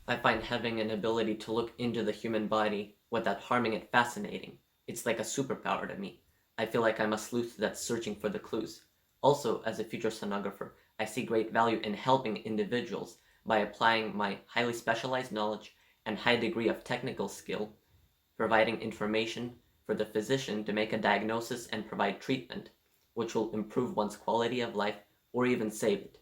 I find having an ability to look into the human body without harming it fascinating. It's like a superpower to me. I feel like I'm a sleuth that's searching for the clues. Also, as a future sonographer, I see great value in helping individuals by applying my highly specialized knowledge and high degree of technical skill, providing information for the physician to make a diagnosis and provide treatment, which will improve one's quality of life or even save it.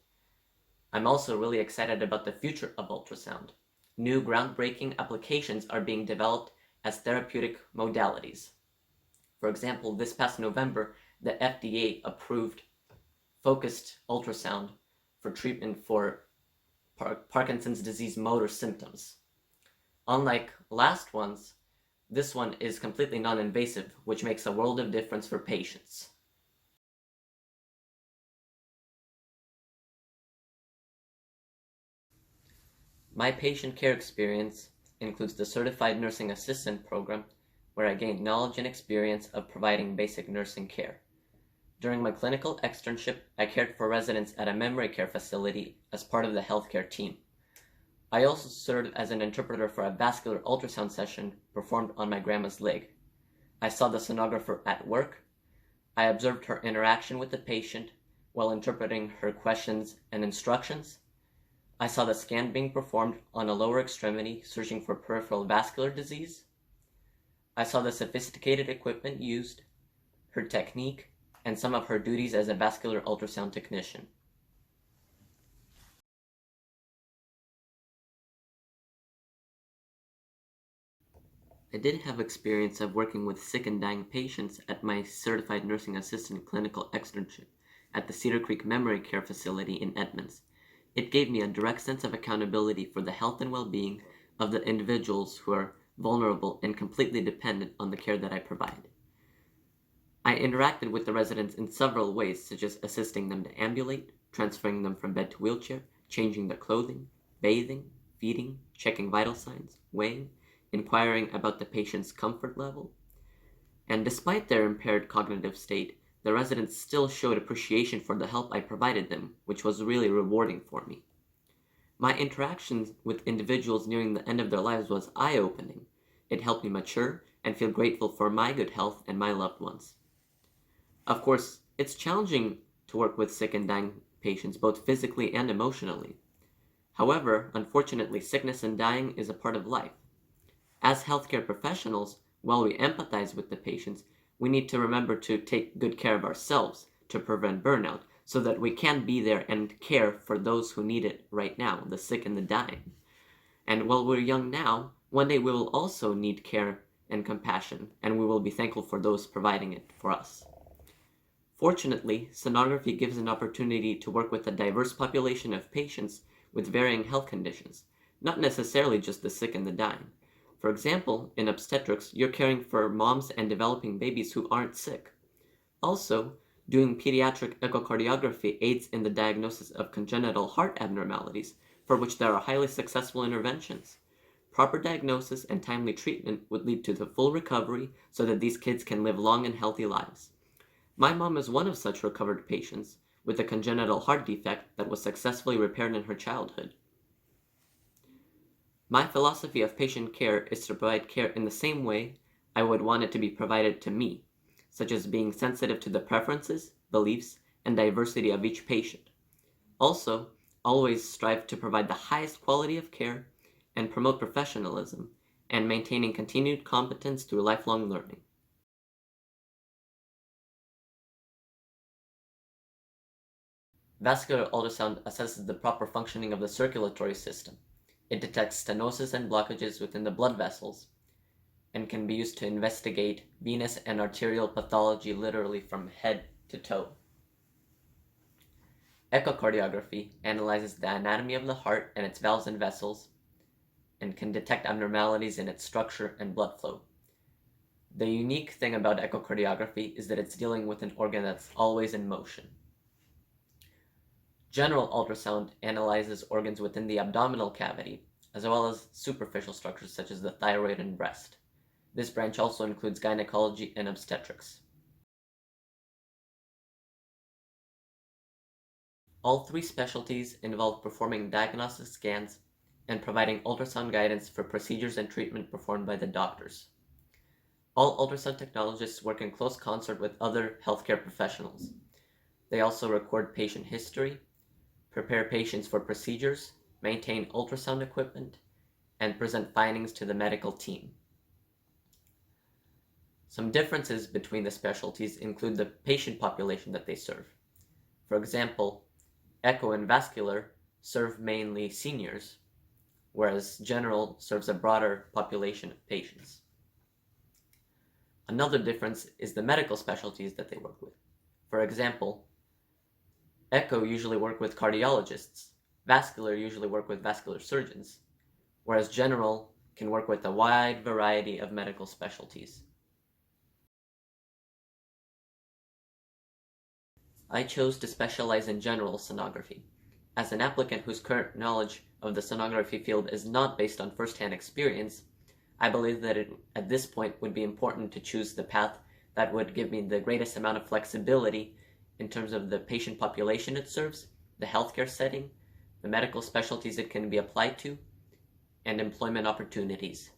I'm also really excited about the future of ultrasound. New groundbreaking applications are being developed as therapeutic modalities. For example, this past November, the FDA approved focused ultrasound for treatment for Parkinson's disease motor symptoms. Unlike last ones, this one is completely non-invasive, which makes a world of difference for patients. My patient care experience includes the Certified Nursing Assistant program, where I gained knowledge and experience of providing basic nursing care. During my clinical externship, I cared for residents at a memory care facility as part of the healthcare team. I also served as an interpreter for a vascular ultrasound session performed on my grandma's leg. I saw the sonographer at work. I observed her interaction with the patient while interpreting her questions and instructions. I saw the scan being performed on a lower extremity searching for peripheral vascular disease. I saw the sophisticated equipment used, her technique, and some of her duties as a vascular ultrasound technician. I did have experience of working with sick and dying patients at my certified nursing assistant clinical externship at the Cedar Creek Memory Care Facility in Edmonds. It gave me a direct sense of accountability for the health and well-being of the individuals who are vulnerable and completely dependent on the care that I provide. I interacted with the residents in several ways, such as assisting them to ambulate, transferring them from bed to wheelchair, changing their clothing, bathing, feeding, checking vital signs, weighing, inquiring about the patient's comfort level. And despite their impaired cognitive state, the residents still showed appreciation for the help I provided them, which was really rewarding for me. My interactions with individuals nearing the end of their lives was eye-opening. It helped me mature and feel grateful for my good health and my loved ones. Of course, it's challenging to work with sick and dying patients, both physically and emotionally. However, unfortunately, sickness and dying is a part of life. As healthcare professionals, while we empathize with the patients, we need to remember to take good care of ourselves to prevent burnout so that we can be there and care for those who need it right now, the sick and the dying. And while we're young now, one day we will also need care and compassion, and we will be thankful for those providing it for us. Fortunately, sonography gives an opportunity to work with a diverse population of patients with varying health conditions, not necessarily just the sick and the dying. For example, in obstetrics, you're caring for moms and developing babies who aren't sick. Also, doing pediatric echocardiography aids in the diagnosis of congenital heart abnormalities, for which there are highly successful interventions. Proper diagnosis and timely treatment would lead to the full recovery so that these kids can live long and healthy lives. My mom is one of such recovered patients with a congenital heart defect that was successfully repaired in her childhood. My philosophy of patient care is to provide care in the same way I would want it to be provided to me, such as being sensitive to the preferences, beliefs, and diversity of each patient. Also, always strive to provide the highest quality of care and promote professionalism and maintaining continued competence through lifelong learning. Vascular ultrasound assesses the proper functioning of the circulatory system. It detects stenosis and blockages within the blood vessels and can be used to investigate venous and arterial pathology literally from head to toe. Echocardiography analyzes the anatomy of the heart and its valves and vessels and can detect abnormalities in its structure and blood flow. The unique thing about echocardiography is that it's dealing with an organ that's always in motion. General ultrasound analyzes organs within the abdominal cavity, as well as superficial structures such as the thyroid and breast. This branch also includes gynecology and obstetrics. All three specialties involve performing diagnostic scans and providing ultrasound guidance for procedures and treatment performed by the doctors. All ultrasound technologists work in close concert with other healthcare professionals. They also record patient history, prepare patients for procedures, maintain ultrasound equipment, and present findings to the medical team. Some differences between the specialties include the patient population that they serve. For example, echo and vascular serve mainly seniors, whereas general serves a broader population of patients. Another difference is the medical specialties that they work with. For example, echo usually work with cardiologists, vascular usually work with vascular surgeons, whereas general can work with a wide variety of medical specialties. I chose to specialize in general sonography. As an applicant whose current knowledge of the sonography field is not based on first-hand experience, I believe that it, at this point, would be important to choose the path that would give me the greatest amount of flexibility in terms of the patient population it serves, the healthcare setting, the medical specialties it can be applied to, and employment opportunities.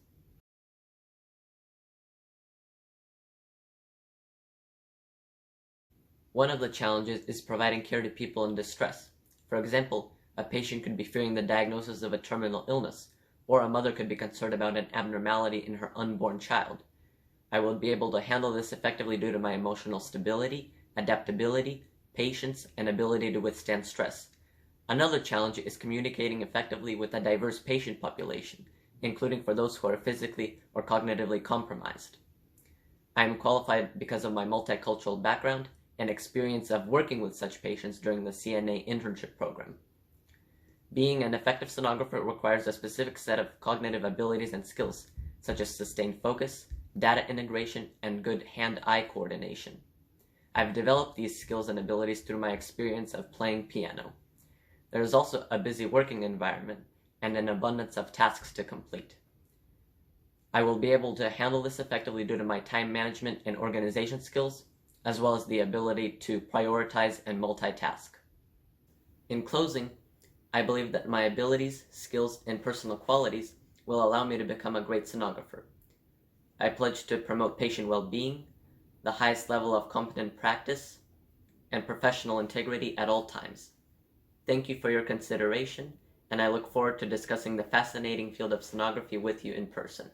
One of the challenges is providing care to people in distress. For example, a patient could be fearing the diagnosis of a terminal illness, or a mother could be concerned about an abnormality in her unborn child. I will be able to handle this effectively due to my emotional stability, adaptability, patience, and ability to withstand stress. Another challenge is communicating effectively with a diverse patient population, including for those who are physically or cognitively compromised. I am qualified because of my multicultural background and experience of working with such patients during the CNA internship program. Being an effective sonographer requires a specific set of cognitive abilities and skills, such as sustained focus, data integration, and good hand-eye coordination. I've developed these skills and abilities through my experience of playing piano. There is also a busy working environment and an abundance of tasks to complete. I will be able to handle this effectively due to my time management and organization skills, as well as the ability to prioritize and multitask. In closing, I believe that my abilities, skills, and personal qualities will allow me to become a great sonographer. I pledge to promote patient well-being, the highest level of competent practice, and professional integrity at all times. Thank you for your consideration, and I look forward to discussing the fascinating field of sonography with you in person.